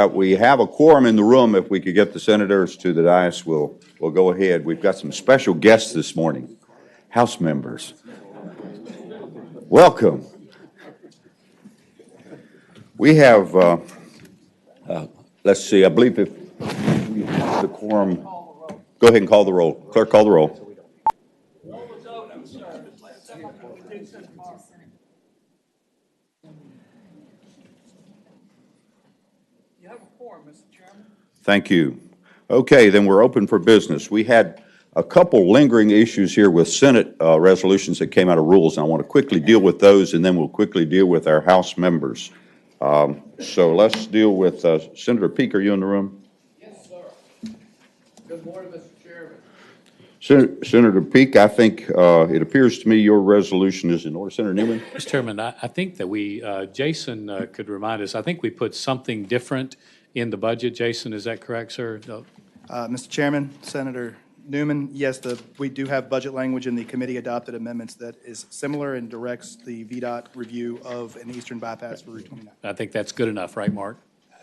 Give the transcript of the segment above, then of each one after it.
We have a quorum in the room. If we could get the senators to the dais, we'll go ahead. We've got some special guests this morning, House members. Welcome. We have, let's see, I believe if the quorum, go ahead and call the roll. Clerk, call the roll. Thank you. Okay, then we're open for business. We had a couple lingering issues here with Senate resolutions that came out of rules, and I want to quickly deal with those, and then we'll quickly deal with our House members. So let's deal with Senator Peake. Are you in the room? Yes, sir. Good morning, Mr. Chairman. Senator Peake, I think it appears to me your resolution is in order. Senator Newman? Mr. Chairman, I think that we, Jason could remind us, I think we put something different in the budget. Jason, is that correct, sir? No. Mr. Chairman, Senator Newman, yes, we do have budget language in the committee-adopted amendments that is similar and directs the VDOT review of an eastern bypass for Route 29. I think that's good enough, right, Mark?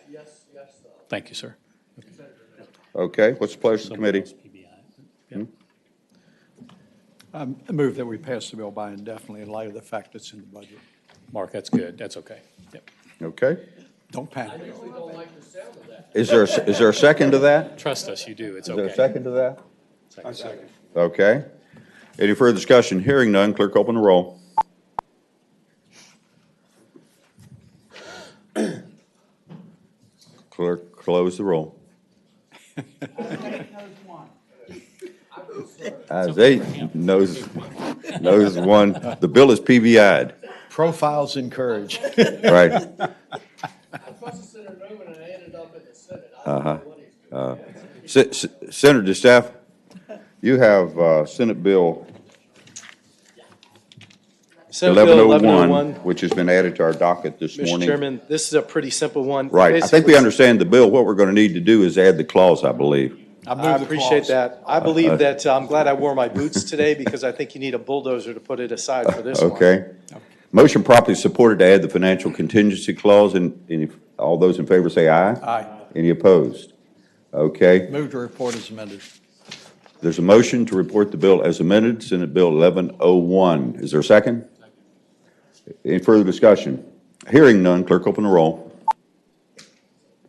Yes, sir. Thank you, sir. Okay, what's the pleasure of the committee? I move that we pass the bill by indefinitely in light of the fact it's in the budget. Mark, that's good. That's okay. Yep. Okay. Don't panic. Is there a second to that? Trust us, you do. It's Is there okay. a second to that? Second. Okay. Any further discussion? Hearing none, clerk open the roll. Clerk close the roll. As eight knows one. The bill is PBI'd. Profiles encourage. Right. I trusted Senator Newman and I ended up in the Senate. I don't know what he's Senator DeStaff, you have Senate Bill Senate Bill 1101, which has been added to our docket this Mr. morning. Chairman, this is a pretty simple one. Right. I think we understand the bill. What we're going to need to do is add the clause, I believe. I appreciate that. I believe that, I'm glad I wore my boots today because I think you need a bulldozer to put it aside for this one. Okay. Motion properly supported to add the financial contingency clause, and all those in favor say aye. Aye. Any opposed? Okay. Move to report as amended. There's a motion to report the bill as amended, Senate Bill 1101. Is there a second? Any further discussion? Hearing none, clerk open the roll.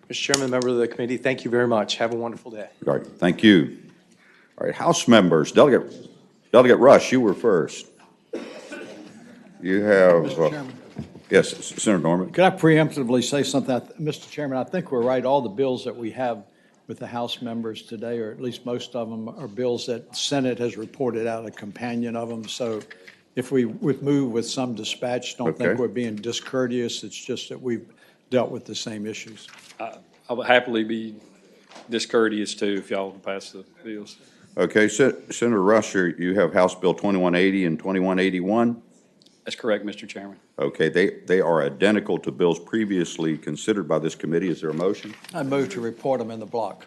Mr. Chairman, members of the committee, thank you very much. Have a wonderful day. All right, thank you. All right, House members, Delegate Rush, you were first. You have, Mr. Chairman. Yes, Senator Norman. Could I preemptively say something? Mr. Chairman, I think we're right. All the bills that we have with the House members today, or at least most of them, are bills that the Senate has reported out, a companion of them. So if we would move with some dispatch, don't think Okay. we're being discourteous. It's just that we've dealt with the same issues. I would happily be discourteous too if y'all can pass the bills. Okay, Senator Rush, you have House Bill 2180 and 2181. That's correct, Mr. Chairman. Okay, they are identical to bills previously considered by this committee. Is there a motion? I move to report them in the block.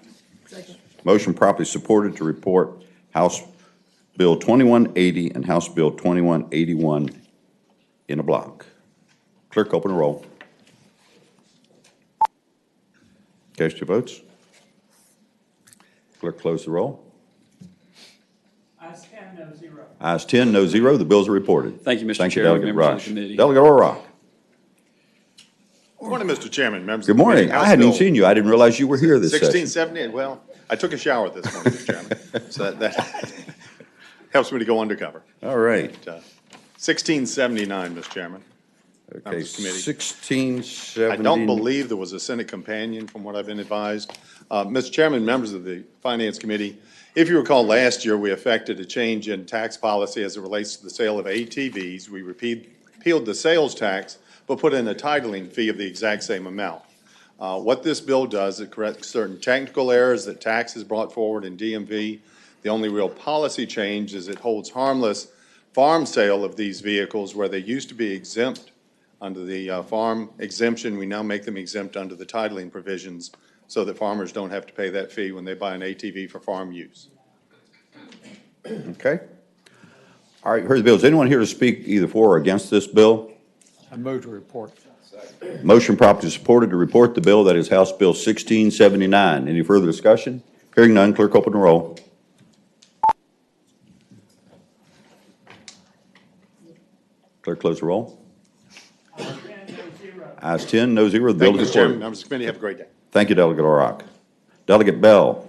Motion properly supported to report House Bill 2180 and House Bill 2181 in a block. Clerk, open the roll. Cast your votes. Clerk, close the roll. Ayes 10, no 0. Ayes 10, no 0. The bills are reported. Thank you, Mr. Thank you, Chair, Delegate members of the Rush. committee. Delegate O'Rourke. Good morning, Mr. Chairman, members Good of the committee. morning. I House hadn't even Bill seen you. I didn't realize you were here this session. 1678, well, I took a shower this morning, Mr. Chairman, so that helps me to go undercover. All right. 1679, Mr. Chairman. Okay, Members of the committee. 1670. I don't believe there was a Senate companion from what I've been advised. Mr. Chairman, members of the Finance Committee, if you recall, last year, we effected a change in tax policy as it relates to the sale of ATVs. We repealed the sales tax, but put in a titling fee of the exact same amount. What this bill does, it corrects certain technical errors that tax has brought forward in DMV. The only real policy change is it holds harmless farm sale of these vehicles where they used to be exempt under the farm exemption. We now make them exempt under the titling provisions so that farmers don't have to pay that fee when they buy an ATV for farm use. Okay. All right, here's the bill. Is anyone here to speak either for or against this bill? I move to report. Motion properly supported to report the bill that is House Bill 1679. Any further discussion? Hearing none, clerk open the roll. Clerk close the roll. Ayes 10, no zero. The bill Thank you, is Mr. Chairman, reported. members of the committee, have a great day. Thank you, Delegate Auroch. Delegate Bell.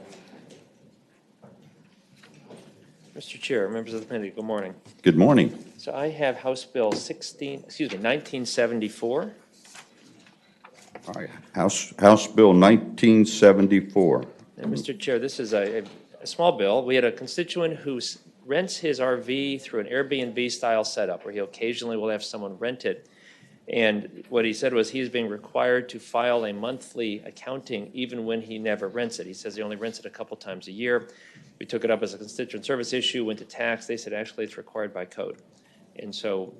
Mr. Chair, members of the committee, good morning. Good morning. So I have House Bill 1974. All right, House Bill 1974. And Mr. Chair, this is a small bill. We had a constituent who rents his RV through an Airbnb-style setup, where he occasionally will have someone rent it. And what he said was he's being required to file a monthly accounting even when he never rents it. He says he only rents it a couple times a year. We took it up as a constituent service issue, went to tax. They said actually it's required by code. And so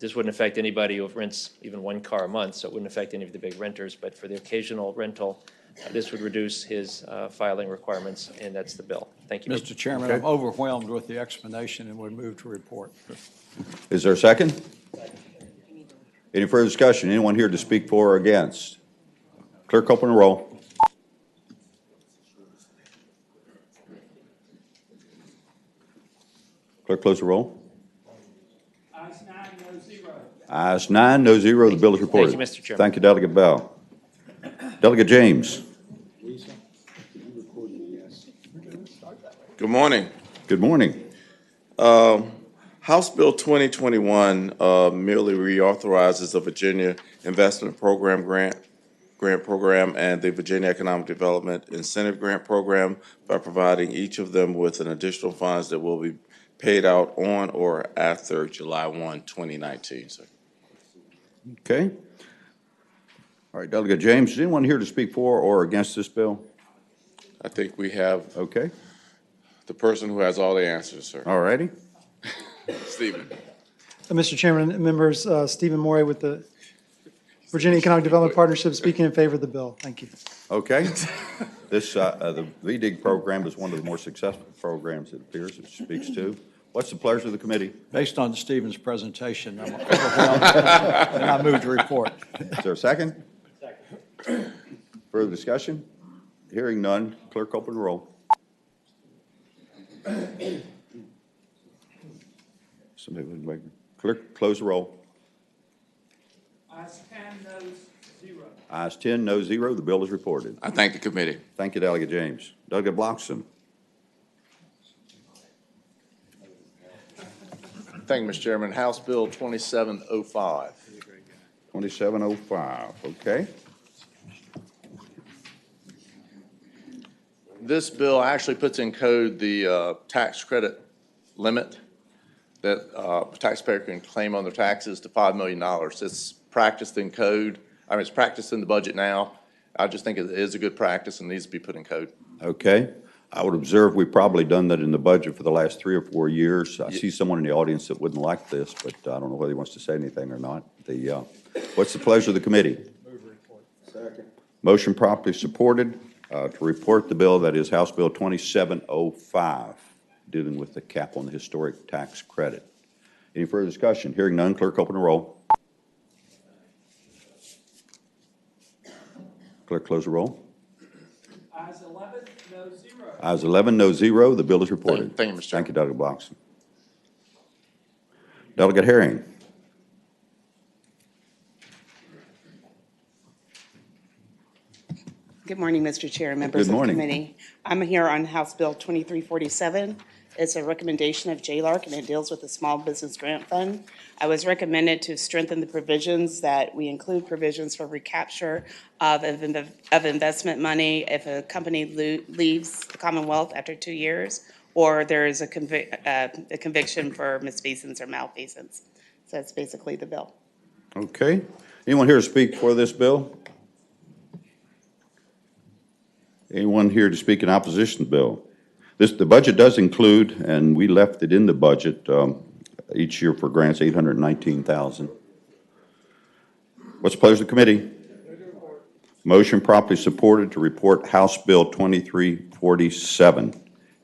this wouldn't affect anybody who rents even one car a month, so it wouldn't affect any of the big renters. But for the occasional rental, this would reduce his filing requirements, and that's the bill. Thank you. Mr. Chairman, I'm overwhelmed with the explanation and would move to report. Is there a second? Any further discussion? Anyone here to speak for or against? Clerk open the roll. Clerk close the roll. Ayes 9, no zero. Ayes 9, no zero. The bill is reported. Thank you, Mr. Chairman. Thank you, Delegate Bell. Delegate James. Good morning. Good morning. House Bill 2021 merely reauthorizes the Virginia Investment Program grant program and the Virginia Economic Development Incentive Grant Program by providing each of them with an additional funds that will be paid out on or after July 1, 2019, sir. Okay. All right, Delegate James, is anyone here to speak for or against this bill? I think we have Okay. the person who has all the answers, sir. All righty. Stephen. Mr. Chairman and members, Stephen Morey with the Virginia Economic Development Partnership, speaking in favor of the bill. Thank you. Okay. This, the VDIG program is one of the more successful programs, it appears, it speaks to. What's the pleasure of the committee? Based on Stephen's presentation, I'm overwhelmed, and I move to report. Is there a second? Second. Further discussion? Hearing none, clerk open the roll. Somebody would make, clerk close the roll. Ayes 10, no zero. Ayes 10, no zero, the bill is reported. I thank the committee. Thank you, Delegate James. Delegate Bloxham. Thank you, Mr. Chairman. House Bill 2705. 2705, okay. This bill actually puts in code the tax credit limit that a taxpayer can claim on their taxes to $5 million. It's practiced in code. I mean, it's practiced in the budget now. I just think it is a good practice and needs to be put in code. Okay. I would observe we've probably done that in the budget for the last 3 or 4 years. I see someone in the audience that wouldn't like this, but I don't know whether he wants to say anything or not. What's the pleasure of the committee? Move to report. Second. Motion properly supported to report the bill that is House Bill 2705, dealing with the cap on the historic tax credit. Any further discussion? Hearing none, clerk open the roll. Clerk close the roll. Ayes 11, no zero. Ayes 11, no zero. The bill is reported. Thank you, Mr. Chairman. Thank you, Delegate Bloxham. Delegate Herring. Good morning, Mr. Chair and members Good of the morning. committee. I'm here on House Bill 2347. It's a recommendation of JLARC, and it deals with the Small Business Grant Fund. I was recommended to strengthen the provisions that we include provisions for recapture of investment money if a company leaves the Commonwealth after 2 years, or there is a conviction for misfeasance or malfeasance. So that's basically the bill. Okay. Anyone here to speak for this bill? Anyone here to speak in opposition to the bill? The budget does include, and we left it in the budget each year for grants, $819,000. What's the pleasure of the committee? Motion properly supported to report House Bill 2347.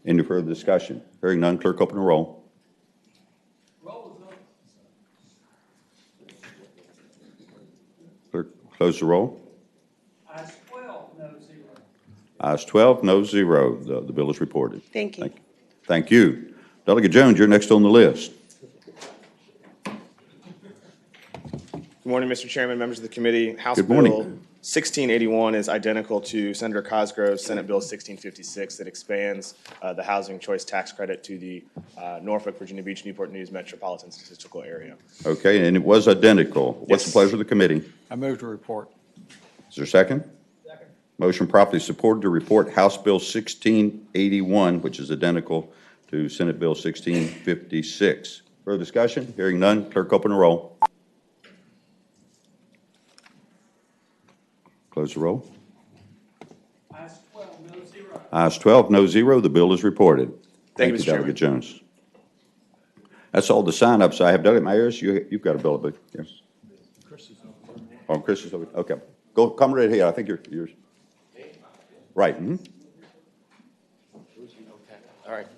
Any further discussion? Hearing none, clerk open the roll. Roll is open. Clerk close the roll. Ayes 12, no zero. Ayes 12, no zero. The bill is reported. Thank you. Thank you. Delegate Jones, you're next on the list. Good morning, Mr. Chairman, members of the committee. House Good Bill morning. 1681 is identical to Senator Cosgrove's Senate Bill 1656 that expands the housing choice tax credit to the Norfolk, Virginia Beach, Newport News metropolitan statistical area. Okay, and it was identical. What's the Yes. pleasure of the committee? I move to report. Is there a second? Second. Motion properly supported to report House Bill 1681, which is identical to Senate Bill 1656. Further discussion? Hearing none, clerk open the roll. Close the roll. Ayes 12, no zero. Ayes 12, no zero. The bill is reported. Thank you, Mr. Chairman. Delegate Jones. That's all the sign-ups I have. Delegate Myers, you've got a bill, but yes. Oh, Chris is over. Okay, go. Come right here. I think you're right. Mm-hmm. All right.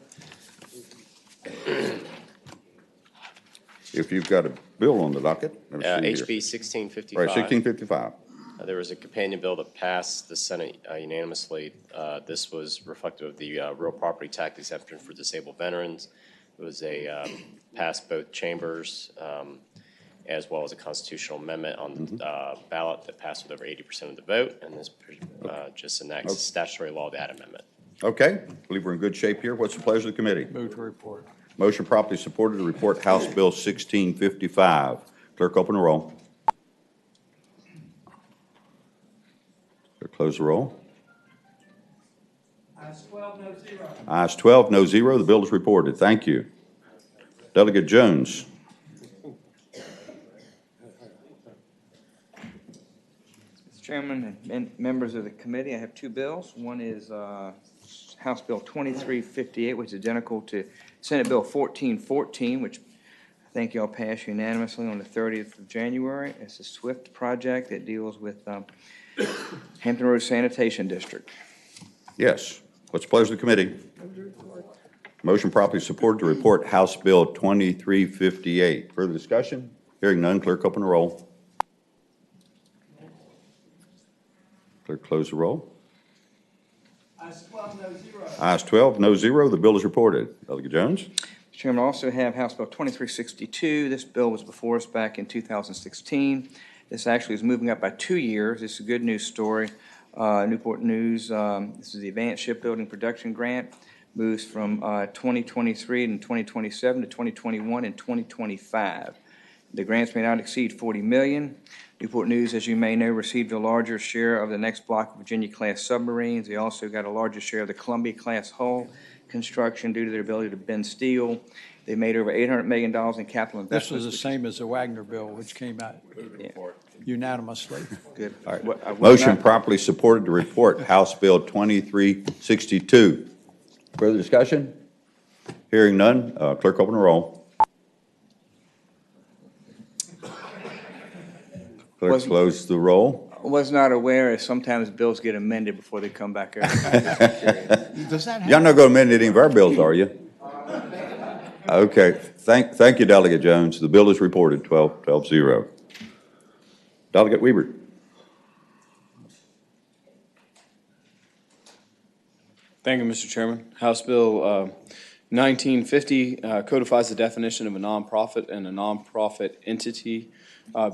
If you've got a bill on the docket, let me see here. HB 1655. Right, 1655. There was a companion bill that passed the Senate unanimously. This was reflective of the real property tax exemption for disabled veterans. It was passed both chambers as well as a constitutional amendment on the ballot that passed with over 80% of the vote, and this just enacts statutory law, that amendment. Okay, I believe we're in good shape here. What's the pleasure of the committee? Move to report. Motion properly supported to report House Bill 1655. Clerk, open the roll. Clerk, close the roll. Ayes 12, no zero. Ayes 12, no zero. The bill is reported. Thank you. Delegate Jones. Mr. Chairman and members of the committee, I have two bills. One is House Bill 2358, which is identical to Senate Bill 1414, which I think y'all passed unanimously on the 30th of January. It's a SWIFT project that deals with Hampton Roads Sanitation District. Yes. What's the pleasure of the committee? Motion properly supported to report House Bill 2358. Further discussion? Hearing none, clerk open the roll. Clerk close the roll. Ayes 12, no zero. Ayes 12, no zero. The bill is reported. Delegate Jones. Mr. Chairman, I also have House Bill 2362. This bill was before us back in 2016. This actually is moving up by 2 years. This is a good news story. Newport News, this is the Advanced Shipbuilding Production Grant, moves from 2023 and 2027 to 2021 and 2025. The grants may not exceed $40 million. Newport News, as you may know, received a larger share of the next block of Virginia-class submarines. They also got a larger share of the Columbia-class hull construction due to their ability to bend steel. They made over $800 million in capital investments. This was the same as the Wagner bill, which came out unanimously. Good. All right. Motion properly supported to report House Bill 2362. Further discussion? Hearing none, clerk open the roll. Clerk close the roll. I was not aware if sometimes bills get amended before they come back out. Does that happen? Y'all not going to amend any of our bills, are you? Okay. Thank you, Delegate Jones. The bill is reported 12-0. Delegate Weaver. Thank you, Mr. Chairman. House Bill 1950 codifies the definition of a nonprofit and a nonprofit entity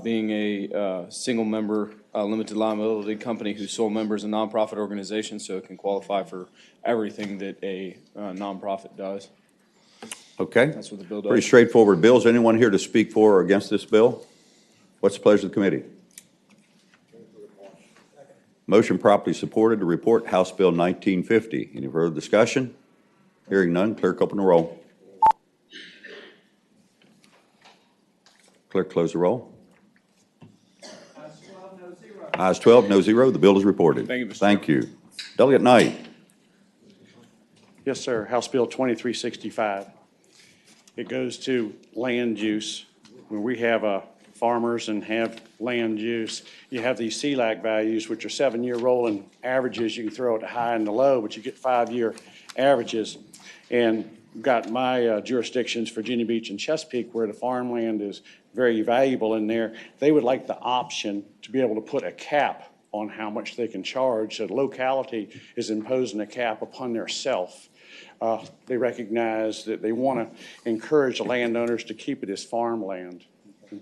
being a single-member limited liability company whose sole member is a nonprofit organization, so it can qualify for everything that a nonprofit does. Okay. That's what the bill does. Pretty straightforward bills. Anyone here to speak for or against this bill? What's the pleasure of the committee? Motion properly supported to report House Bill 1950. Any further discussion? Hearing none, clerk open the roll. Clerk close the roll. Ayes 12, no zero. The bill is reported. Thank you, Mr. Thank you. Delegate Knight. Yes, sir. House Bill 2365. It goes to land use. When we have farmers and have land use, you have these CLAC values, which are 7-year rolling averages. You can throw it high and the low, but you get 5-year averages. And got my jurisdictions, Virginia Beach and Chesapeake, where the farmland is very valuable in there. They would like the option to be able to put a cap on how much they can charge. So the locality is imposing a cap upon their self. They recognize that they want to encourage the landowners to keep it as farmland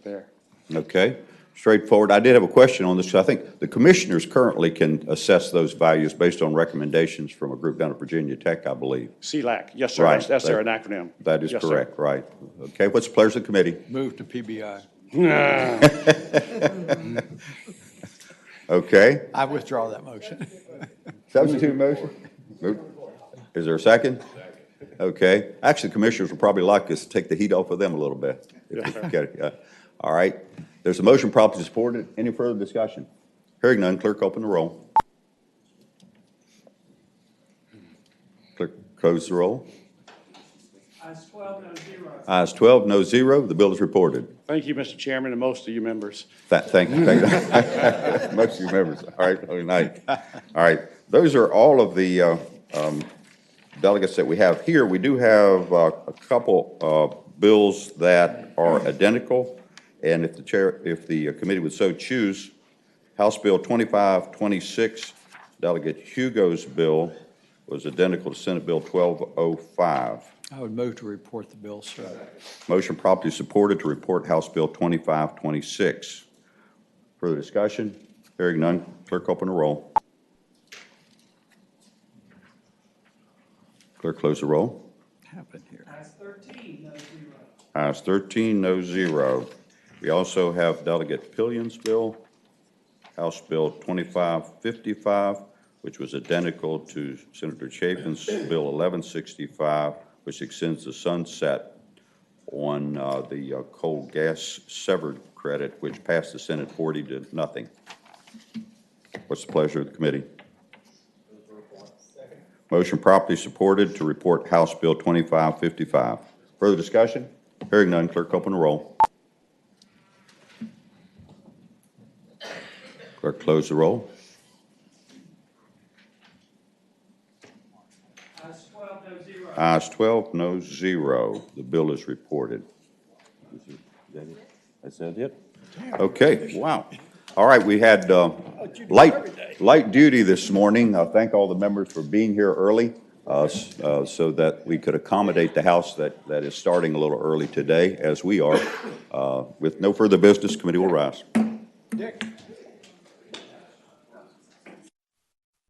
there. Okay, straightforward. I did have a question on this. I think the commissioners currently can assess those values based on recommendations from a group down at Virginia Tech, I believe. CLAC, yes, sir. Right. That's their acronym. That is Yes, sir. correct, right. Okay, what's the pleasure of the committee? Move to PBI. Okay. I withdraw that motion. Substitute motion? Is there a second? Okay. Actually, the commissioners will probably like us to take the heat off of them a little bit. Yes, sir. Okay, all right. There's a motion properly supported. Any further discussion? Hearing none, clerk open the roll. Clerk close the roll. Ayes 12, no zero. Ayes 12, no zero. The bill is reported. Thank you, Mr. Chairman, and most of you members. Thank you. Most of you members. All right, good night. All right, those are all of the delegates that we have here. We do have a couple bills that are identical, and if the committee would so choose, House Bill 2526, Delegate Hugo's bill was identical to Senate Bill 1205. I would move to report the bill, sir. Motion properly supported to report House Bill 2526. Further discussion? Hearing none, clerk open the roll. Clerk close the roll. Happened here. Ayes 13, no zero. Ayes 13, no zero. We also have Delegate Pillion's bill, House Bill 2555, which was identical to Senator Chafin's Bill 1165, which extends the sunset on the coal gas severed credit, which passed the Senate 40-0. What's the pleasure of the committee? Motion properly supported to report House Bill 2555. Further discussion? Hearing none, clerk open the roll. Clerk close the roll. Ayes 12, no zero. Ayes 12, no zero. The bill is reported. Is that it? Okay, wow. All right, we had light duty this morning. I thank all the members for being here early so that we could accommodate the House that is starting a little early today, as we are. With no further business, committee will rise.